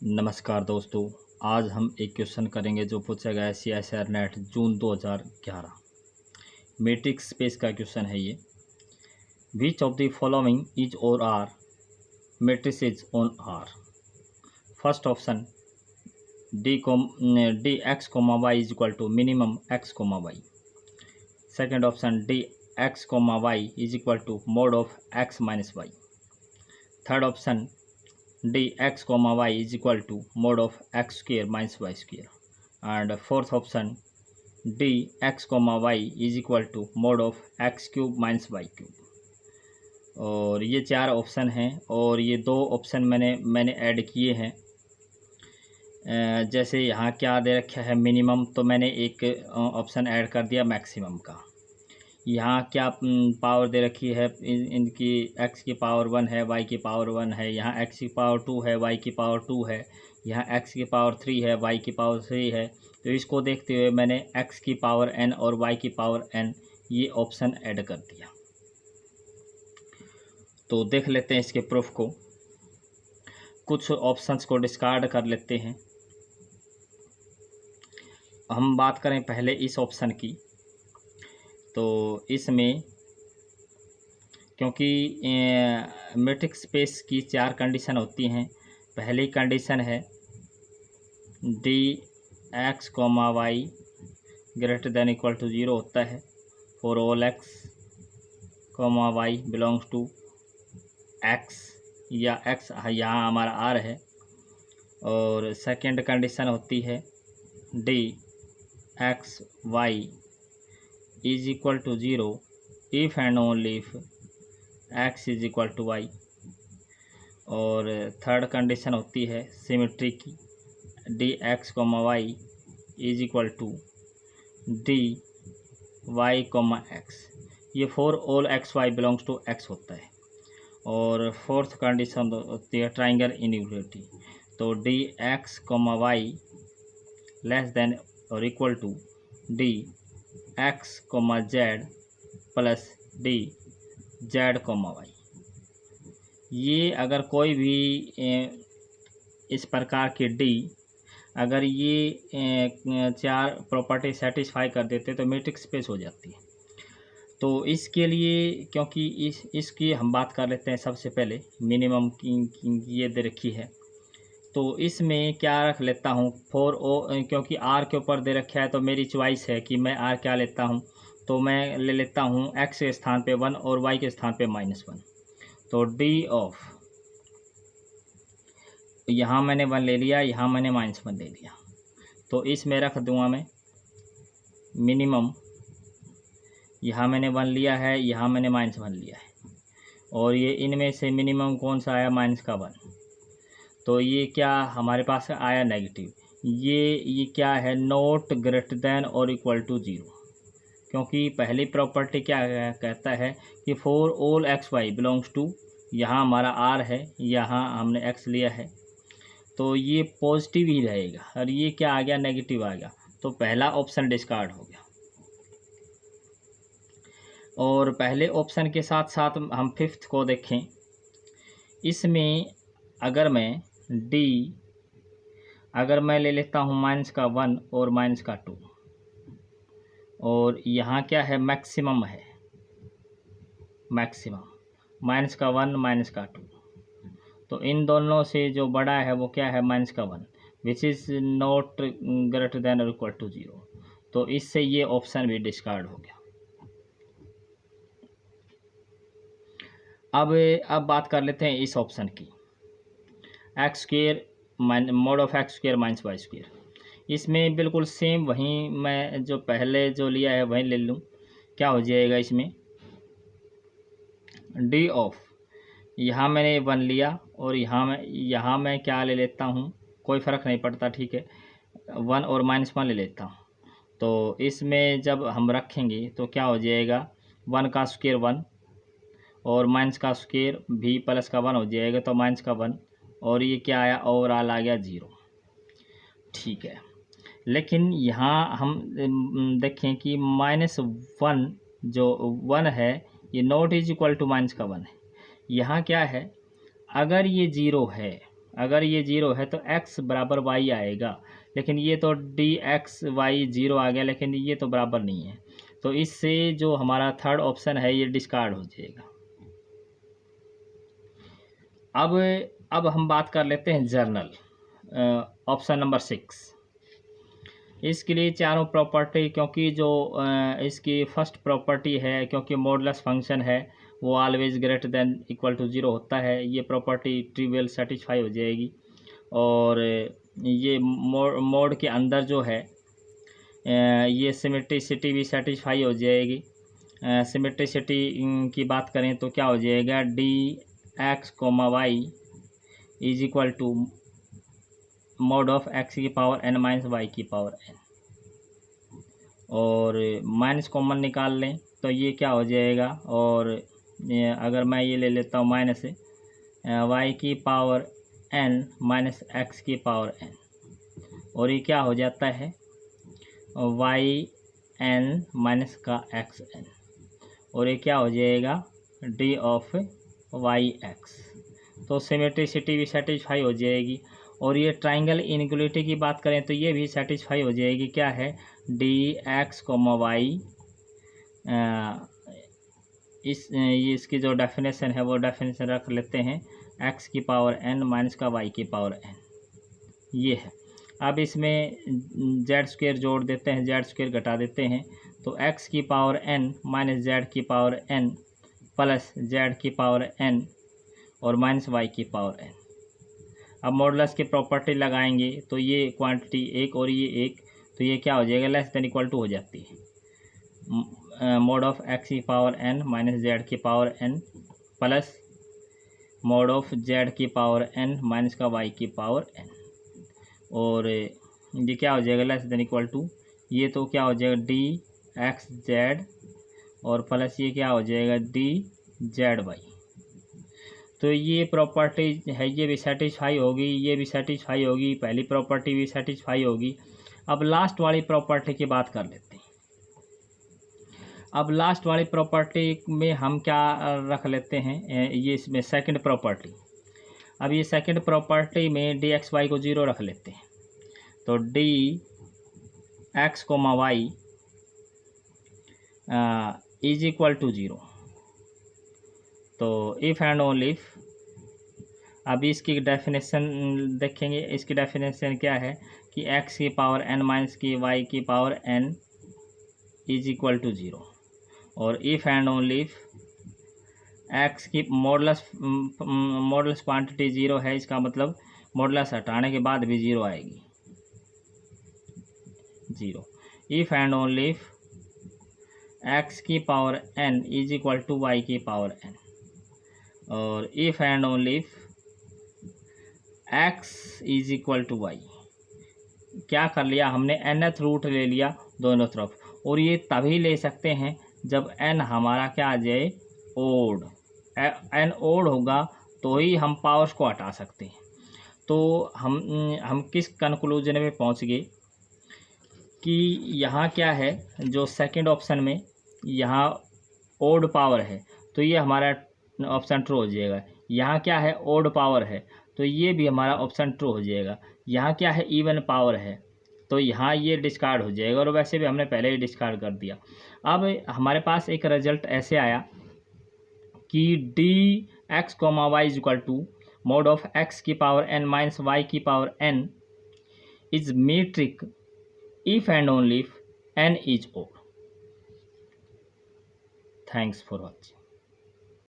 नमस्कार दोस्तों। आज हम एक क्वेश्चन करेंगे जो पूछा गया है CSIR NET June 2011 metrics space का क्वेश्चन है ये। Which of the following is और R matrices on R? First option D x comma Y is equal to minimum X comma Y. Second option D x comma Y is equal to mod of X minus Y. Third option d x comma y is equal to mod of x square minus y square, and fourth option d x comma y is equal to mod of x cube minus y cube। और ये चार option हैं और ये दो option मैंने add किए हैं। जैसे यहाँ क्या दे रखा है मिनिमम, तो मैंने एक ऑप्शन ऐड कर दिया मैक्सिमम का। यहाँ क्या पावर दे रखी है इनकी, x की पावर 1 है, y की पावर 1 है, यहाँ x की पावर 2 है, y की पावर 2 है, यहाँ x की पावर 3 है, y की पावर 3 है। तो इसको देखते हुए मैंने x की पावर n और y की पावर n ये ऑप्शन ऐड कर दिया। तो देख लेते हैं इसके प्रूफ को। कुछ ऑप्शंस को डिस्कार्ड कर लेते हैं। हम बात करें पहले इस ऑप्शन की, तो इसमें क्योंकि मैट्रिक्स स्पेस की चार कंडीशन होती हैं। पहली कंडीशन है d x comma y greater than equal to 0 होता है for all x comma y belongs to x, या एक्स यहाँ हमारा आर है। और सेकंड कंडीशन होती है d x y is equal to 0 if and only if x is equal to y। और थर्ड कंडीशन होती है सिमेट्री की, D x comma Y is equal to D Y comma X, ये for all x Y belongs to X होता है। और fourth condition होती है ट्राइंगल इनइक्वालिटी, तो D x comma Y less than और equal to D x comma Z plus D Z comma Y. ये अगर कोई भी इस प्रकार के डी अगर ये चार प्रॉपर्टी सेटिस्फाई कर देते तो मैट्रिक्स स्पेस हो जाती है। तो इसके लिए क्योंकि इसकी हम बात कर लेते हैं सबसे पहले मिनिमम की ये दे रखी है, तो इसमें क्या रख लेता हूँ फॉर ओ, क्योंकि आर के ऊपर दे रखा है तो मेरी चॉइस है कि मैं आर क्या लेता हूँ। तो मैं ले लेता हूँ एक्स के स्थान पे 1 और वाई के स्थान पे -1। तो डी ऑफ, यहाँ मैंने 1 ले लिया, यहाँ मैंने -1 ले लिया, तो इसमें रख दूँगा मैं मिनिमम। यहाँ मैंने 1 लिया है, यहाँ मैंने -1 लिया है, और ये इनमें से मिनिमम कौन सा आया -1। तो ये क्या हमारे पास आया नेगेटिव। ये क्या है नॉट ग्रेटर देन और इक्वल टू 0, क्योंकि पहली प्रॉपर्टी क्या कहता है कि for all x Y belongs to, यहाँ हमारा आर है, यहाँ हमने एक्स लिया है, तो ये पॉजिटिव ही रहेगा। और ये क्या आ गया नेगेटिव आ गया, तो पहला ऑप्शन डिस्कार्ड हो गया। और पहले ऑप्शन के साथ साथ हम फिफ्थ को देखें। इसमें अगर मैं डी अगर मैं ले लेता हूँ -1 और -2, और यहाँ क्या है मैक्सिमम है, मैक्सिमम -1 -2, तो इन दोनों से जो बड़ा है वो क्या है -1 which is not greater than और इक्वल टू 0। तो इससे ये ऑप्शन भी डिस्कार्ड हो गया। अब बात कर लेते हैं इस ऑप्शन की, x square mod of x square minus y square. इसमें बिल्कुल सेम वहीं मैं जो पहले जो लिया है वहीं ले लूँ। क्या हो जाएगा इसमें डी ऑफ, यहाँ मैंने 1 लिया और यहाँ मैं क्या ले लेता हूँ, कोई फ़र्क नहीं पड़ता, ठीक है, 1 और -1 ले लेता हूँ। तो इसमें जब हम रखेंगे तो क्या हो जाएगा 1 का स्क्वेयर 1 और माइनस का स्क्वेयर भी प्लस का 1 हो जाएगा, तो -1, और ये क्या आया ओवरऑल आ गया 0, ठीक है। लेकिन यहाँ हम देखें कि -1 जो 1 है ये नॉट इज इक्वल टू -1 है। यहाँ क्या है अगर ये 0 है अगर ये 0 है तो x बराबर y आएगा, लेकिन ये तो dxy 0 आ गया, लेकिन ये तो बराबर नहीं है। तो इससे जो हमारा थर्ड ऑप्शन है ये डिस्कार्ड हो जाएगा। अब हम बात कर लेते हैं जर्नल, ऑप्शन नंबर 6। इसके लिए चारों प्रॉपर्टी, क्योंकि जो इसकी फर्स्ट प्रॉपर्टी है, क्योंकि मॉडुलस फंक्शन है वो always greater than equal to 0 होता है, ये प्रॉपर्टी ट्रिवियल सेटिस्फाई हो जाएगी। और ये मोड के अंदर जो है ये सिमेट्रिसिटी भी सेटिस्फाई हो जाएगी। सिमेट्रिसिटी की बात करें तो क्या हो जाएगा, dx, y is equal to mod of x की पावर n माइनस वाई की पावर n, और माइनस कॉमन निकाल लें तो ये क्या हो जाएगा, और अगर मैं ये ले लेता हूँ माइनस y की पावर n माइनस x की पावर n, और ये क्या हो जाता है y n माइनस का x n, और ये क्या हो जाएगा d ऑफ y x। तो सिमेट्रिसिटी भी सेटिस्फाई हो जाएगी। और ये ट्राइंगल इनइक्वालिटी की बात करें तो ये भी सेटिस्फाई हो जाएगी। क्या है, dx, y, ये इसकी जो डेफिनेशन है वो डेफिनेशन रख लेते हैं, x की पावर n माइनस का y की पावर n, ये है। अब इसमें जेड स्क्वेयर जोड़ देते हैं, जेड स्क्वेयर घटा देते हैं, तो x की पावर n माइनस जेड की पावर n प्लस जेड की पावर n और माइनस वाई की पावर n। अब मॉडुलस की प्रॉपर्टी लगाएंगे तो ये क्वांटिटी एक और ये एक, तो ये क्या हो जाएगा, लेस देन इक्वल टू हो जाती है। मोड ऑफ x की पावर n माइनस जेड की power n plus mode of Z की पावर n माइनस का y की पावर n, और ये क्या हो जाएगा, लेस देन इक्वल टू, ये तो क्या हो जाएगा dx/z और प्लस ये क्या हो जाएगा dz/y। तो ये प्रॉपर्टी है, ये भी सेटिस्फाई होगी, ये भी सेटिस्फाई होगी, पहली प्रॉपर्टी भी सेटिस्फाई होगी। अब लास्ट वाली प्रॉपर्टी की बात कर लेते हैं। अब लास्ट वाली प्रॉपर्टी में हम क्या रख लेते हैं, ये इसमें सेकंड प्रॉपर्टी। अब ये सेकंड प्रॉपर्टी में dxy को 0 रख लेते हैं, तो dx, y is equal to 0। तो इफ़ एंड ओनली इफ, अभी इसकी डेफिनेशन देखेंगे। इसकी डेफिनेशन क्या है कि x की पावर n माइनस की y की power n is equal to 0, और if and only if x की मॉडुलस क्वांटिटी 0 है, इसका मतलब मॉडुलस हटाने के बाद भी 0 आएगी, 0। If and only if x की power n is equal to y की पावर n, और if and only if x is equal to y। क्या कर लिया हमने, nth रूट ले लिया दोनों तरफ, और ये तभी ले सकते हैं जब n हमारा क्या आ जाए, ओड। n ओड होगा तो ही हम पावर्स को हटा सकते हैं। तो हम किस कंक्लूजन में पहुंच गए कि यहाँ क्या है, जो सेकंड ऑप्शन में यहाँ ओड पावर है तो ये हमारा ऑप्शन ट्रू हो जाएगा। यहाँ क्या है, ओड पावर है तो ये भी हमारा ऑप्शन ट्रू हो जाएगा। यहाँ क्या है, इवन पावर है तो यहाँ ये डिस्कार्ड हो जाएगा, और वैसे भी हमने पहले ही डिस्कार्ड कर दिया। अब हमारे पास एक रिजल्ट ऐसे आया कि dx, y is equal to mod of x की पावर n माइनस y की power n is metric if and only if n is odd. Thanks for watching.